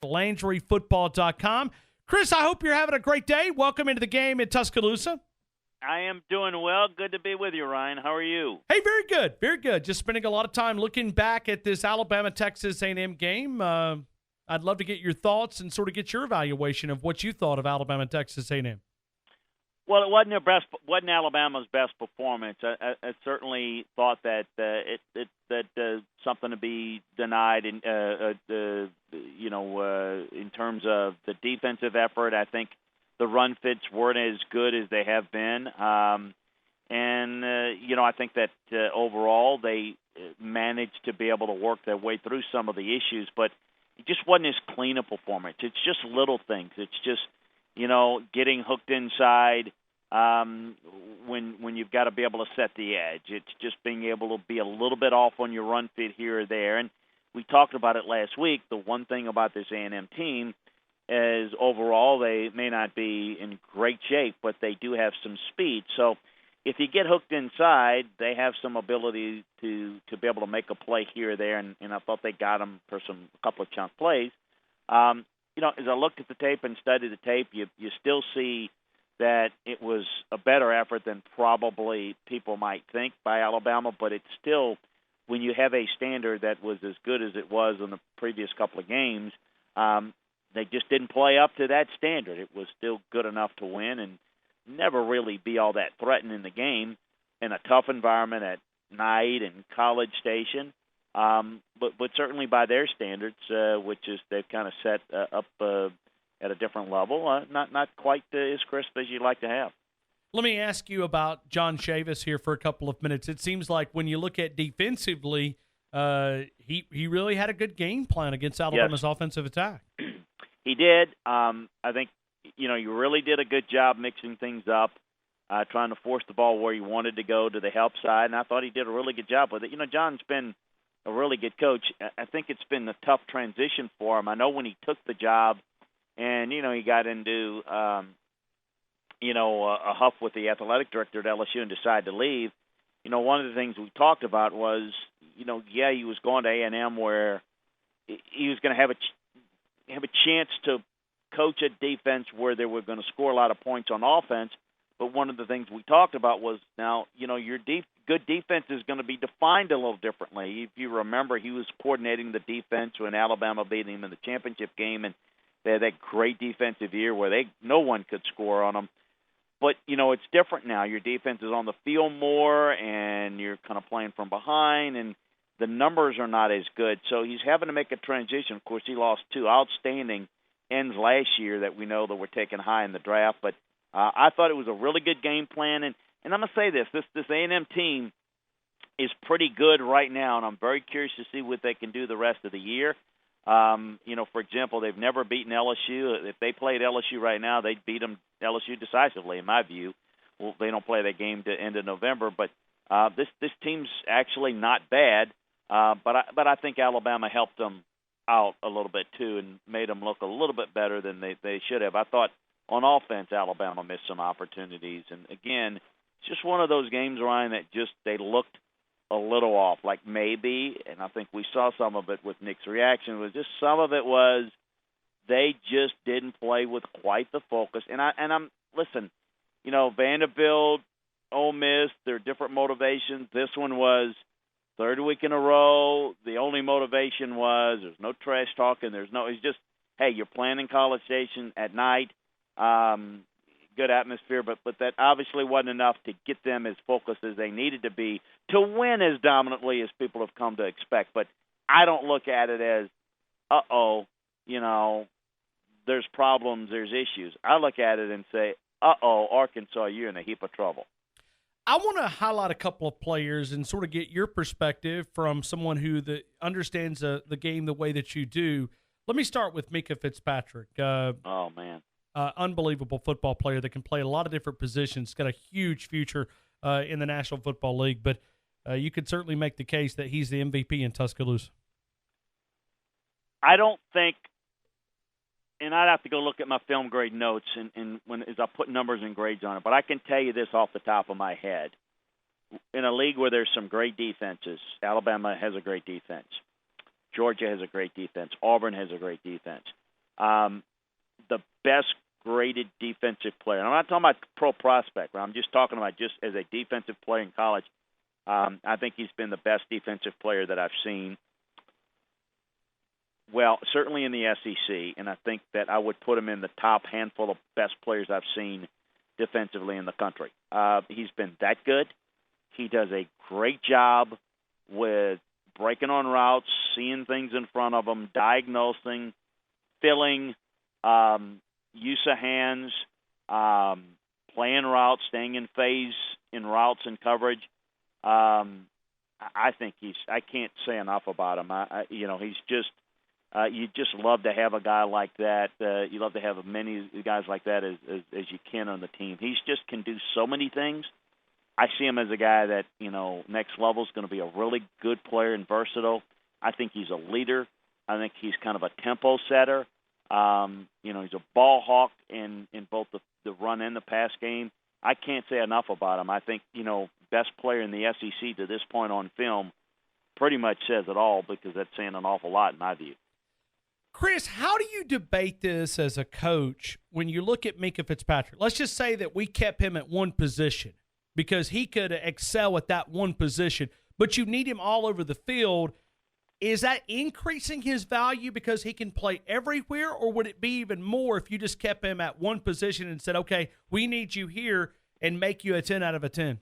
LandryFootball.com. Chris, I hope you're having a great day. Welcome into the game in Tuscaloosa. I am doing well. Good to be with you, Ryan. How are you? Hey, very good. Very good. Just spending a lot of time looking back at this Alabama-Texas A&M game. I'd love to get your thoughts and sort of get your evaluation of what you thought of Alabama-Texas A&M. Well, it wasn't Alabama's best performance. I certainly thought that something to be denied in terms of the defensive effort. I think the run fits weren't as good as they have been, I think that overall they managed to be able to work their way through some of the issues, but it just wasn't as clean a performance. It's just little things. It's just getting hooked inside when you've got to be able to set the edge. It's just being able to be a little bit off on your run fit here or there. And we talked about it last week. The one thing about this A&M team is overall they may not be in great shape, but they do have some speed. So if you get hooked inside, they have some ability to be able to make a play here or there, and I thought they got them for a couple of chunk plays. As I looked at the tape and studied the tape, you still see that it was a better effort than probably people might think by Alabama, but it's still, when you have a standard that was as good as it was in the previous couple of games, they just didn't play up to that standard. It was still good enough to win and never really be all that threatened in the game in a tough environment at night and College Station. But certainly by their standards, which is they've kind of set up at a different level, not quite as crisp as you'd like to have. Let me ask you about John Chavis here for a couple of minutes. It seems like when you look at defensively, he really had a good game plan against Alabama's offensive attack. He did. I think, you really did a good job mixing things up, trying to force the ball where you wanted to go to the help side, and I thought he did a really good job with it. John's been a really good coach. I think it's been a tough transition for him. I know when he took the job and, he got into, a huff with the athletic director at LSU and decided to leave, one of the things we talked about was, he was going to A&M where he was going to have a chance to coach a defense where they were going to score a lot of points on offense. But one of the things we talked about was now, your good defense is going to be defined a little differently. If you remember, he was coordinating the defense when Alabama beat him in the championship game, and they had that great defensive year where no one could score on them. But, it's different now. Your defense is on the field more, and you're kind of playing from behind, and the numbers are not as good. So he's having to make a transition. Of course, he lost two outstanding ends last year that we know that were taken high in the draft. But I thought it was a really good game plan. And I'm going to say this A&M team is pretty good right now, and I'm very curious to see what they can do the rest of the year. For example, they've never beaten LSU. If they played LSU right now, they'd beat LSU decisively, in my view. Well, they don't play that game to end of November. But this team's actually not bad. But I think Alabama helped them out a little bit too and made them look a little bit better than they should have. I thought on offense Alabama missed some opportunities, and again, it's just one of those games, Ryan, that just they looked a little off. Like maybe, and I think we saw some of it with Nick's reaction, was just some of it was they just didn't play with quite the focus. And I'm listen, Vanderbilt, Ole Miss, there are different motivations. This one was third week in a row. The only motivation was there's no trash talking. It's just, hey, you're playing in College Station at night. Good atmosphere, but that obviously wasn't enough to get them as focused as they needed to be to win as dominantly as people have come to expect. But I don't look at it as, there's problems, there's issues. I look at it and say, Arkansas, you're in a heap of trouble. I want to highlight a couple of players and sort of get your perspective from someone who understands the game the way that you do. Let me start with Minkah Fitzpatrick. Unbelievable football player that can play a lot of different positions. Got a huge future in the National Football League, but you could certainly make the case that he's the MVP in Tuscaloosa. I don't think, and I'd have to go look at my film grade notes as I put numbers and grades on it, but I can tell you this off the top of my head. In a league where there's some great defenses, Alabama has a great defense. Georgia has a great defense. Auburn has a great defense. the best graded defensive player. And I'm not talking about pro prospect, but I'm just talking about just as a defensive player in college. I think he's been the best defensive player that I've seen. Well, certainly in the SEC, and I think that I would put him in the top handful of best players I've seen defensively in the country. He's been that good. He does a great job with breaking on routes, seeing things in front of him, diagnosing, filling, use of hands, playing routes, staying in phase in routes and coverage. I think I can't say enough about him. He's just, you just love to have a guy like that. You love to have as many guys like that as you can on the team. He's just can do so many things. I see him as a guy that, next level is going to be a really good player and versatile. I think he's a leader. I think he's kind of a tempo setter. He's a ball hawk in both the run and the pass game. I can't say enough about him. I think, best player in the SEC to this point on film pretty much says it all, because that's saying an awful lot in my view. Chris, how do you debate this as a coach when you look at Minkah Fitzpatrick? Let's just say that we kept him at one position because he could excel at that one position, but you need him all over the field. Is that increasing his value because he can play everywhere, or would it be even more if you just kept him at one position and said, okay, we need you here and make you a 10 out of a 10?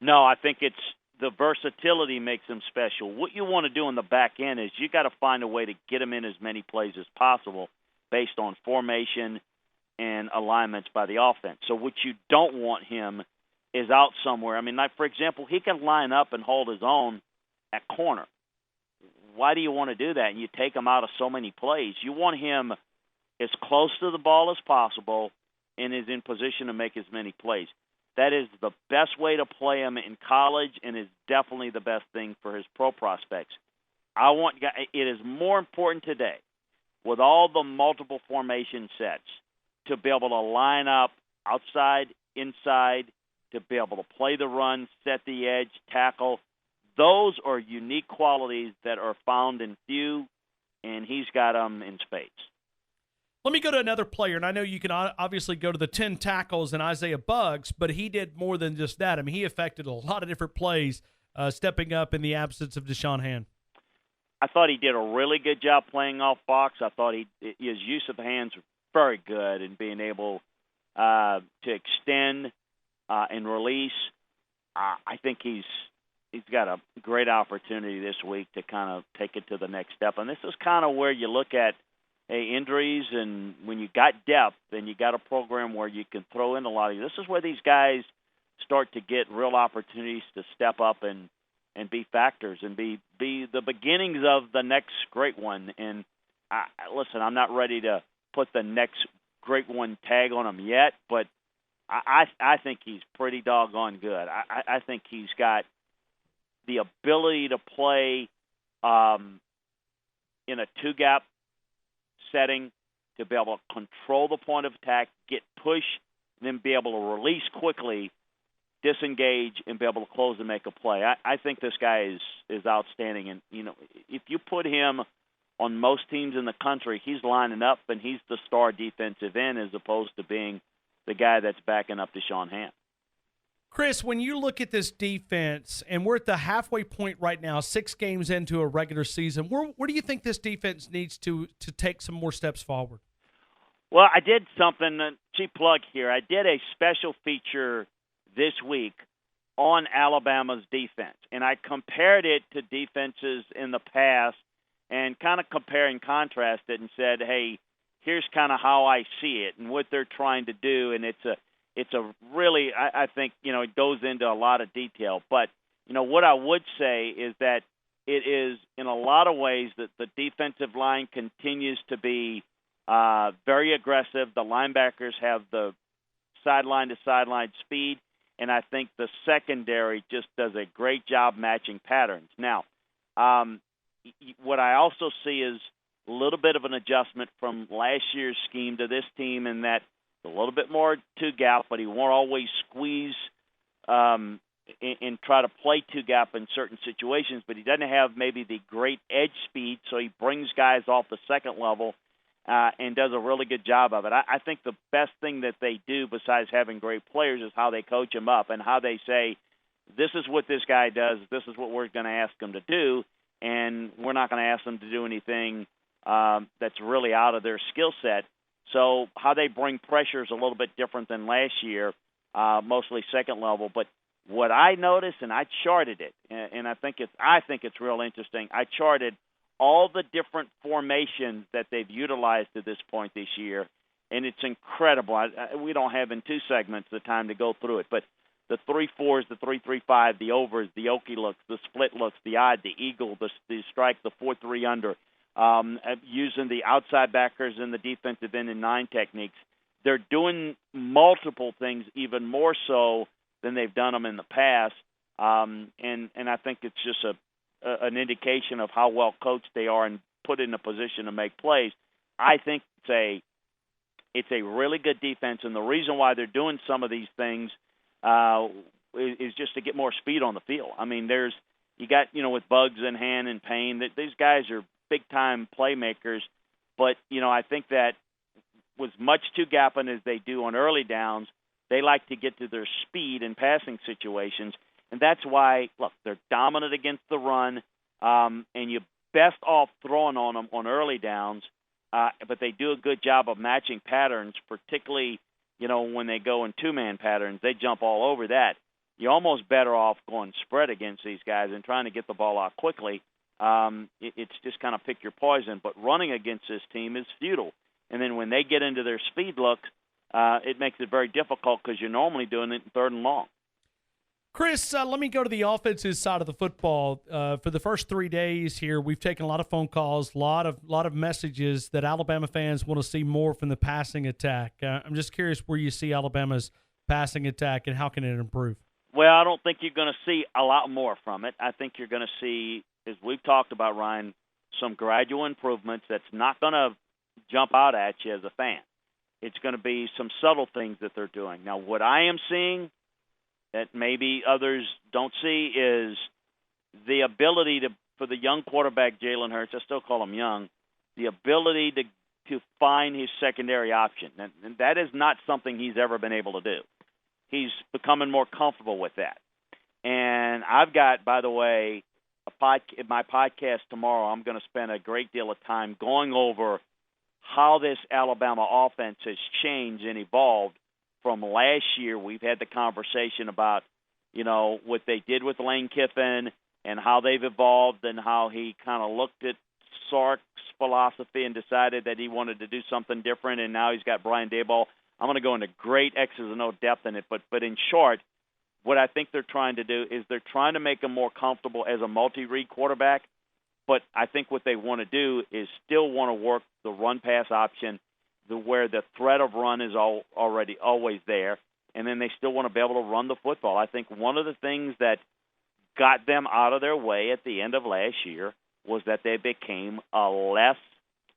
No, I think it's the versatility makes him special. What you want to do in the back end is you got to find a way to get him in as many plays as possible based on formation and alignments by the offense. So what you don't want him is out somewhere. I mean, like, for example, he can line up and hold his own at corner. Why do you want to do that? And you take him out of so many plays. You want him as close to the ball as possible and is in position to make as many plays. That is the best way to play him in college, and is definitely the best thing for his pro prospects. It is more important today, with all the multiple formation sets, to be able to line up outside, inside, to be able to play the run, set the edge, tackle. Those are unique qualities that are found in few, and he's got them in spades. Let me go to another player, and I know you can obviously go to the 10 tackles and Isaiah Buggs, but he did more than just that. I mean, he affected a lot of different plays, stepping up in the absence of Deshaun Hand. I thought he did a really good job playing off Fox. I thought his use of the hands was very good in being able to extend and release. I think he's got a great opportunity this week to kind of take it to the next step. And this is kind of where you look at injuries, and when you got depth and you got a program where you can throw in a lot of this is where these guys start to get real opportunities to step up and be factors and be the beginnings of the next great one. And listen, I'm not ready to put the next great one tag on him yet, but I think he's pretty doggone good. I think he's got the ability to play in a two-gap setting, to be able to control the point of attack, get push, and then be able to release quickly, disengage, and be able to close and make a play. I think this guy is outstanding. And, if you put him on most teams in the country, he's lining up, and he's the star defensive end as opposed to being the guy that's backing up Deshaun Hand. Chris, when you look at this defense, and we're at the halfway point right now, 6 games into a regular season, where do you think this defense needs to take some more steps forward? Well, I did something, cheap plug here. I did a special feature this week on Alabama's defense, and I compared it to defenses in the past and kind of compare and contrast it and said, hey, here's kind of how I see it and what they're trying to do, and it's a really, I think, it goes into a lot of detail. But, what I would say is that it is, in a lot of ways, that the defensive line continues to be very aggressive. The linebackers have the sideline-to-sideline speed, and I think the secondary just does a great job matching patterns. Now, what I also see is a little bit of an adjustment from last year's scheme to this team, in that a little bit more two-gap, but he won't always squeeze and try to play two-gap in certain situations, but he doesn't have maybe the great edge speed, so he brings guys off the second level and does a really good job of it. I think the best thing that they do besides having great players is how they coach them up and how they say, this is what this guy does, this is what we're going to ask him to do, and we're not going to ask them to do anything that's really out of their skill set. So how they bring pressure is a little bit different than last year, mostly second level. But what I noticed, and I charted it, and I think it's real interesting. I charted all the different formations that they've utilized to this point this year, and it's incredible. We don't have in 2 segments the time to go through it, but the 3-4s, the 3-3-5, the overs, the okie looks, the split looks, the odd, the eagle, the strike, the 4-3 under, using the outside backers and the defensive end and 9 techniques. They're doing multiple things, even more so than they've done them in the past, and I think it's just an indication of how well coached they are and put in a position to make plays. I think it's a really good defense, and the reason why they're doing some of these things is just to get more speed on the field. I mean, you got with Bugs in hand and Payne, that these guys are big-time playmakers, but, I think that with much two-gapping as they do on early downs, they like to get to their speed in passing situations, and that's why, look, they're dominant against the run, and you're best off throwing on them on early downs, but they do a good job of matching patterns, particularly, when they go in 2-man patterns. They jump all over that. You're almost better off going spread against these guys and trying to get the ball out quickly. It's just kind of pick your poison, but running against this team is futile. And then when they get into their speed looks, it makes it very difficult because you're normally doing it in 3rd and long. Chris, let me go to the offensive side of the football. For the first 3 days here, we've taken a lot of phone calls, a lot of messages that Alabama fans want to see more from the passing attack. I'm just curious where you see Alabama's passing attack and how can it improve? Well, I don't think you're going to see a lot more from it. I think you're going to see, as we've talked about, Ryan, some gradual improvements that's not going to jump out at you as a fan. It's going to be some subtle things that they're doing. Now, what I am seeing that maybe others don't see is the ability for the young quarterback, Jalen Hurts, I still call him young, the ability to find his secondary option. And that is not something he's ever been able to do. He's becoming more comfortable with that. And I've got, by the way, in my podcast tomorrow, I'm going to spend a great deal of time going over how this Alabama offense has changed and evolved from last year. We've had the conversation about, what they did with Lane Kiffin and how they've evolved and how he kind of looked at Sark's philosophy and decided that he wanted to do something different, and now he's got Brian Daboll. I'm going to go into great X's and O depth in it, but in short, what I think they're trying to do is they're trying to make him more comfortable as a multi-read quarterback, but I think what they want to do is still want to work the run-pass option where the threat of run is already always there, and then they still want to be able to run the football. I think one of the things that got them out of their way at the end of last year was that they became a less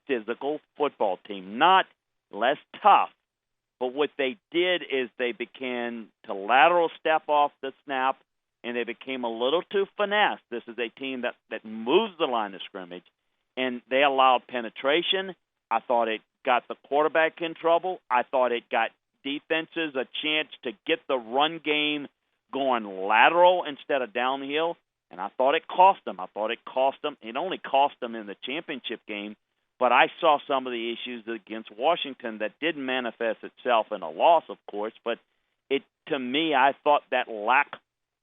physical football team. Not less tough, but what they did is they began to lateral step off the snap, and they became a little too finesse. This is a team that moves the line of scrimmage, and they allowed penetration. I thought it got the quarterback in trouble. I thought it got defenses a chance to get the run game going lateral instead of downhill, and I thought it cost them. It only cost them in the championship game, but I saw some of the issues against Washington that didn't manifest itself in a loss, of course, but to me, I thought that lack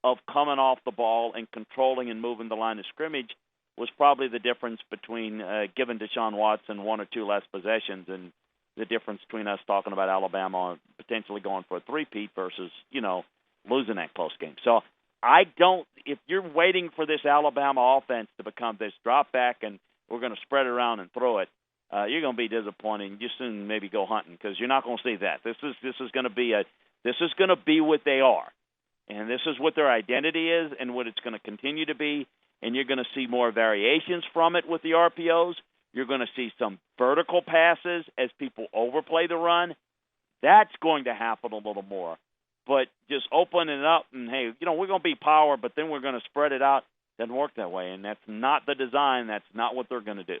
of coming off the ball and controlling and moving the line of scrimmage was probably the difference between giving Deshaun Watson 1 or 2 less possessions and the difference between us talking about Alabama potentially going for a three-peat versus, losing that close game. So if you're waiting for this Alabama offense to become this drop back and we're going to spread it around and throw it, you're going to be disappointed. You soon maybe go hunting because you're not going to see that. This is going to be what they are. And this is what their identity is and what it's going to continue to be. And you're going to see more variations from it with the RPOs. You're going to see some vertical passes as people overplay the run. That's going to happen a little more. But just opening it up and, hey, we're going to be power, but then we're going to spread it out, doesn't work that way. And that's not the design. That's not what they're going to do.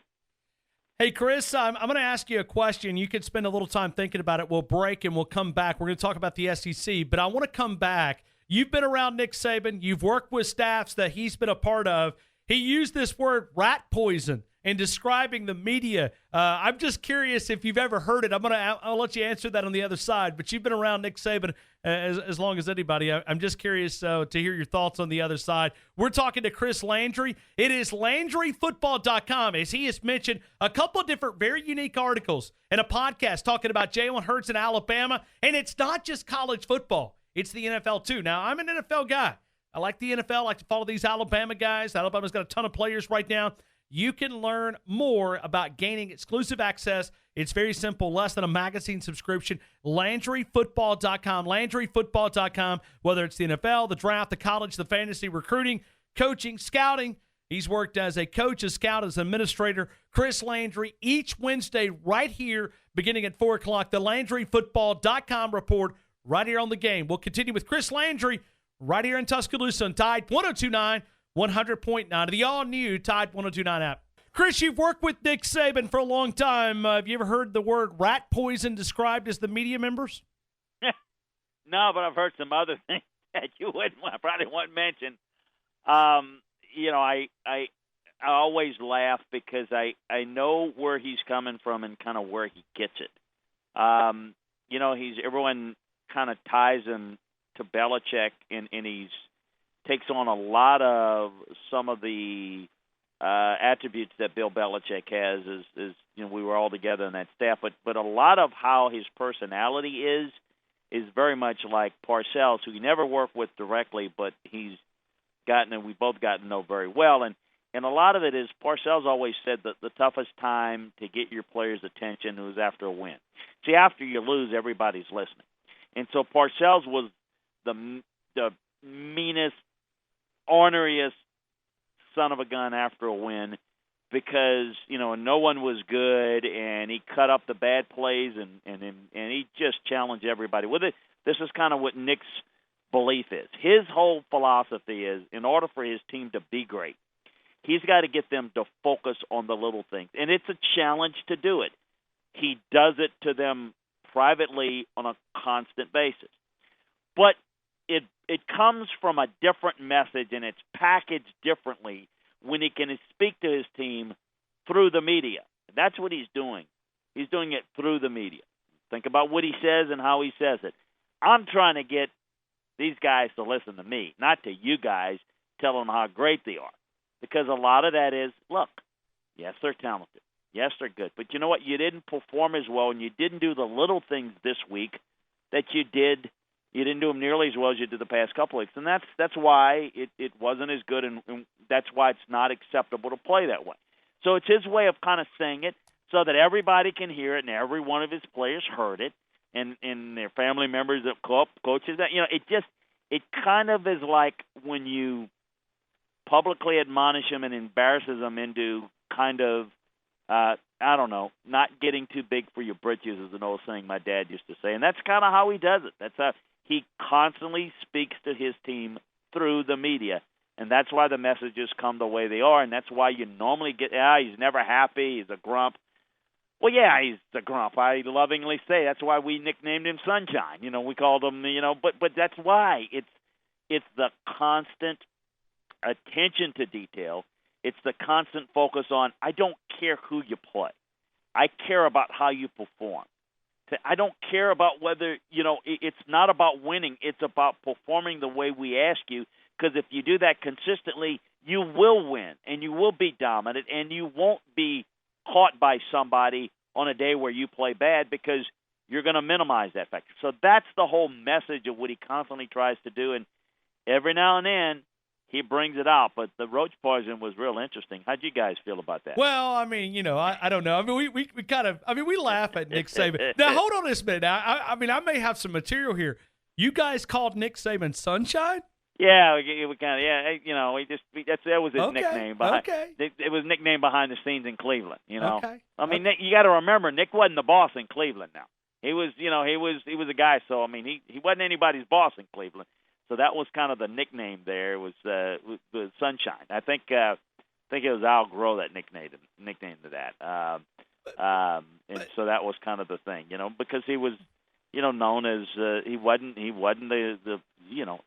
Hey, Chris, I'm going to ask you a question. You could spend a little time thinking about it. We'll break and we'll come back. We're going to talk about the SEC, but I want to come back. You've been around Nick Saban. You've worked with staffs that he's been a part of. He used this word rat poison in describing the media. I'm just curious if you've ever heard it. I'll let you answer that on the other side, but you've been around Nick Saban as long as anybody. I'm just curious to hear your thoughts on the other side. We're talking to Chris Landry. It is LandryFootball.com, as he has mentioned a couple of different very unique articles and a podcast talking about Jalen Hurts in Alabama, and it's not just college football. It's the NFL, too. Now, I'm an NFL guy. I like the NFL. I like to follow these Alabama guys. Alabama's got a ton of players right now. You can learn more about gaining exclusive access. It's very simple, less than a magazine subscription. LandryFootball.com, LandryFootball.com, whether it's the NFL, the draft, the college, the fantasy, recruiting, coaching, scouting. He's worked as a coach, a scout, as an administrator. Chris Landry, each Wednesday right here, beginning at 4 o'clock, the LandryFootball.com report right here on the game. We'll continue with Chris Landry right here in Tuscaloosa on Tide 102.9. 100.9 of the all-new Tide 102.9 app. Chris, you've worked with Nick Saban for a long time. Have you ever heard the word rat poison described as the media members? No, but I've heard some other things that I probably wouldn't mention. I always laugh because I know where he's coming from and kind of where he gets it. Everyone kind of ties him to Belichick, and he's takes on a lot of some of the attributes that Bill Belichick has. Is we were all together in that staff, but a lot of how his personality is very much like Parcells, who he never worked with directly, but we've both gotten to know very well. And a lot of it is Parcells always said that the toughest time to get your players' attention was after a win. See, after you lose, everybody's listening, and so Parcells was the meanest, orneriest son of a gun after a win because, no one was good, and he cut up the bad plays, and he just challenged everybody with it. This is kind of what Nick's belief is. His whole philosophy is, in order for his team to be great, he's got to get them to focus on the little things, and it's a challenge to do it. He does it to them privately on a constant basis. But it comes from a different message, and it's packaged differently when he can speak to his team through the media. That's what he's doing. He's doing it through the media. Think about what he says and how he says it. I'm trying to get these guys to listen to me, not to you guys telling them how great they are. Because a lot of that is, look, yes, they're talented. Yes, they're good. But you know what? You didn't perform as well, and you didn't do the little things this week that you did. You didn't do them nearly as well as you did the past couple weeks, and that's why it wasn't as good, and that's why it's not acceptable to play that way. So it's his way of kind of saying it so that everybody can hear it, and every one of his players heard it, and their family members, coaches. That it kind of is like when you publicly admonish them and embarrasses them into kind of not getting too big for your britches, is an old saying my dad used to say, and that's kind of how he does it. That's how he constantly speaks to his team through the media, and that's why the messages come the way they are, and that's why you normally get, he's never happy, he's a grump. Well, yeah, he's a grump. I lovingly say that's why we nicknamed him Sunshine. We called him, but that's why. It's the constant attention to detail. It's the constant focus on, I don't care who you play. I care about how you perform. I don't care about whether, it's not about winning. It's about performing the way we ask you, because if you do that consistently, you will win, and you will be dominant, and you won't be caught by somebody on a day where you play bad because you're going to minimize that factor. So that's the whole message of what he constantly tries to do, and every now and then he brings it out. But the roach poison was real interesting. How'd you guys feel about that? Well, I mean, I don't know. I mean, we kind of, we laugh at Nick Saban. Now, hold on a minute. Now, I may have some material here. You guys called Nick Saban Sunshine? Yeah, we kind of, that was his nickname. It was nicknamed behind the scenes in Cleveland. Okay. I mean, Nick, you got to remember, Nick wasn't the boss in Cleveland. Now he was a guy. So I mean, he wasn't anybody's boss in Cleveland. So that was kind of the nickname there, was Sunshine. I think it was Al Groh that nicknamed to that. And so that was kind of the thing, because he was, known as he wasn't the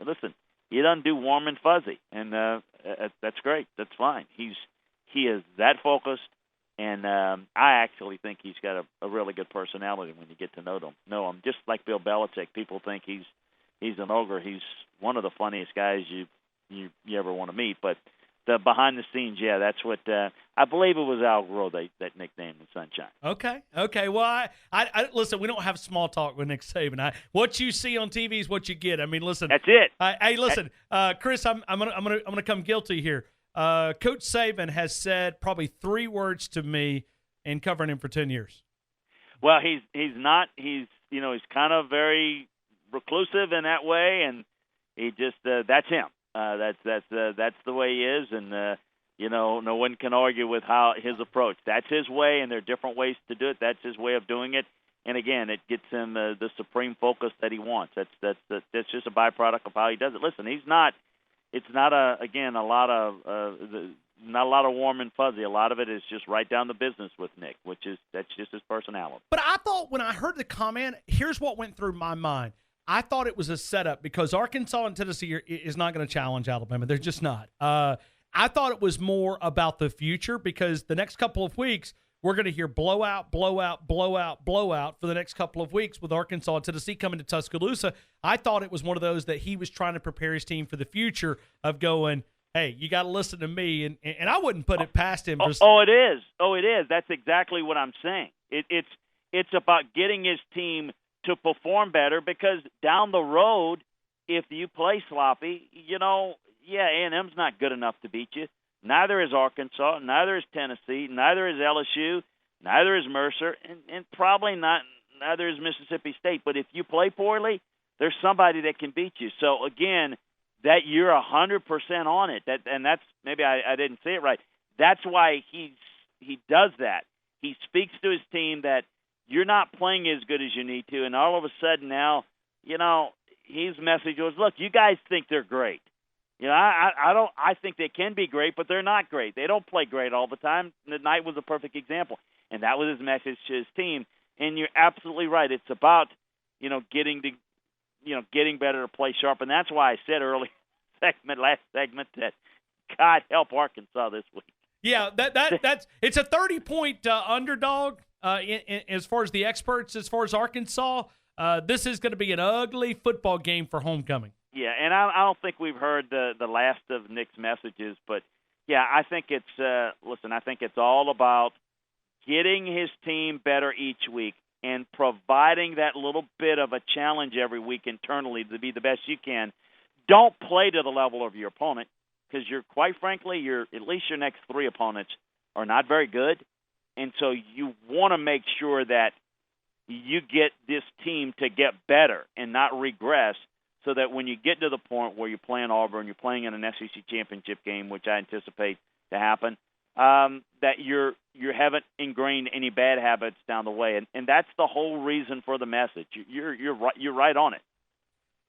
listen, he doesn't do warm and fuzzy, and that's great. That's fine. He is that focused, and I actually think he's got a really good personality when you get to know him. Just like Bill Belichick, people think he's an ogre. He's one of the funniest guys you ever want to meet, but the behind the scenes, that's what I believe it was Al Groh that nicknamed the Sunshine. Okay. Well, I listen. We don't have small talk with Nick Saban. What you see on TV is what you get. I mean, listen. That's it. Hey, listen, Chris. I'm gonna come guilty here. Coach Saban has said probably 3 words to me in covering him for 10 years. Well, he's not. He's kind of very reclusive in that way, and he just that's him. That's the way he is, and no one can argue with his approach. That's his way, and there are different ways to do it. That's his way of doing it, and again, it gets him the supreme focus that he wants. That's just a byproduct of how he does it. Listen, he's not. It's not a lot of warm and fuzzy. A lot of it is just right down the business with Nick, that's just his personality. But I thought when I heard the comment, here's what went through my mind. I thought it was a setup because Arkansas and Tennessee is not going to challenge Alabama. They're just not. I thought it was more about the future because the next couple of weeks, we're going to hear blowout for the next couple of weeks with Arkansas and Tennessee coming to Tuscaloosa. I thought it was one of those that he was trying to prepare his team for the future of going, hey, you got to listen to me. And I wouldn't put it past him. It is. It is. That's exactly what I'm saying. It's about getting his team to perform better because down the road, if you play sloppy, A&M's not good enough to beat you. Neither is Arkansas, neither is Tennessee, neither is LSU, neither is Mercer, and probably neither is Mississippi State. But if you play poorly, there's somebody that can beat you. So, again, that you're 100% on it. That's maybe I didn't say it right. That's why he does that. He speaks to his team that you're not playing as good as you need to, and all of a sudden now, his message was, look, you guys think they're great. I think they can be great, but they're not great. They don't play great all the time. Tonight was a perfect example, and that was his message to his team. And you're absolutely right. It's about getting better to play sharp, and that's why I said last segment that God help Arkansas this week. Yeah, that's it's a 30-point underdog as far as the experts, as far as Arkansas. This is going to be an ugly football game for homecoming. Yeah, and I don't think we've heard the last of Nick's messages, but yeah, I think it's I think it's all about getting his team better each week and providing that little bit of a challenge every week internally to be the best you can. Don't play to the level of your opponent because quite frankly, at least your next 3 opponents are not very good, and so you want to make sure that you get this team to get better and not regress. So that when you get to the point where you're playing Auburn, you're playing in an SEC championship game, which I anticipate to happen, that you haven't ingrained any bad habits down the way, and that's the whole reason for the message. You're right on it.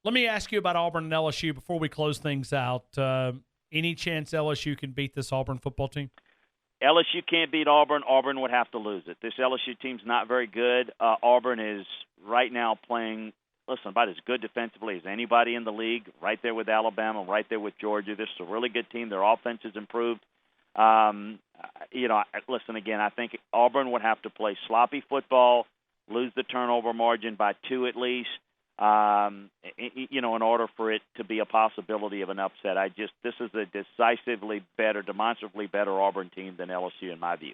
Let me ask you about Auburn and LSU before we close things out. Any chance LSU can beat this Auburn football team? LSU can't beat Auburn. Auburn would have to lose it. This LSU team's not very good. Auburn is right now playing. Listen, about as good defensively as anybody in the league, right there with Alabama, right there with Georgia. This is a really good team. Their offense has improved. Listen, again, I think Auburn would have to play sloppy football, lose the turnover margin by 2 at least, in order for it to be a possibility of an upset. This is a demonstrably better Auburn team than LSU in my view.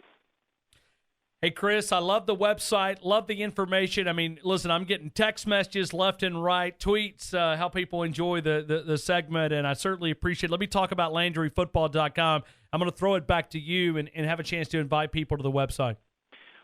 Hey, Chris, I love the website, love the information. I mean, listen, I'm getting text messages left and right, tweets, how people enjoy the segment, and I certainly appreciate it. Let me talk about LandryFootball.com. I'm going to throw it back to you and have a chance to invite people to the website.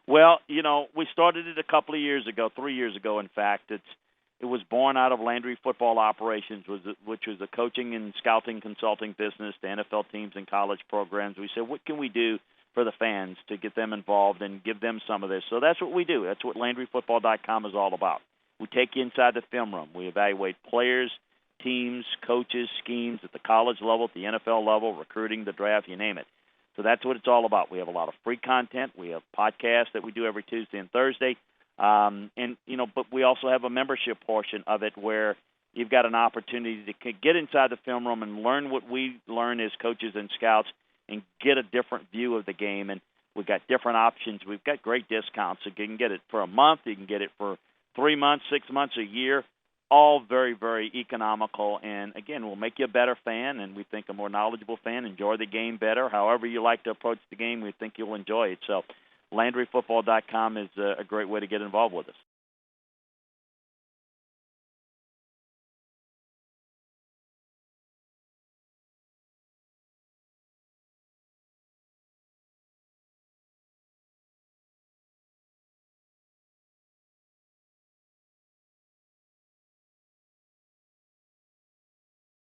Well, we started it a couple of years ago, 3 years ago, in fact. It was born out of Landry Football Operations, which was a coaching and scouting consulting business to NFL teams and college programs. We said, what can we do for the fans to get them involved and give them some of this? So that's what we do. That's what LandryFootball.com is all about. We take you inside the film room. We evaluate players, teams, coaches, schemes at the college level, at the NFL level, recruiting, the draft, you name it. So that's what it's all about. We have a lot of free content. We have podcasts that we do every Tuesday and Thursday. But we also have a membership portion of it where you've got an opportunity to get inside the film room and learn what we learn as coaches and scouts and get a different view of the game. And we've got different options. We've got great discounts. So you can get it for a month. You can get it for 3 months, 6 months, a year. All very, very economical. And, again, we'll make you a better fan, and we think a more knowledgeable fan, enjoy the game better. However you like to approach the game, we think you'll enjoy it. So LandryFootball.com is a great way to get involved with us.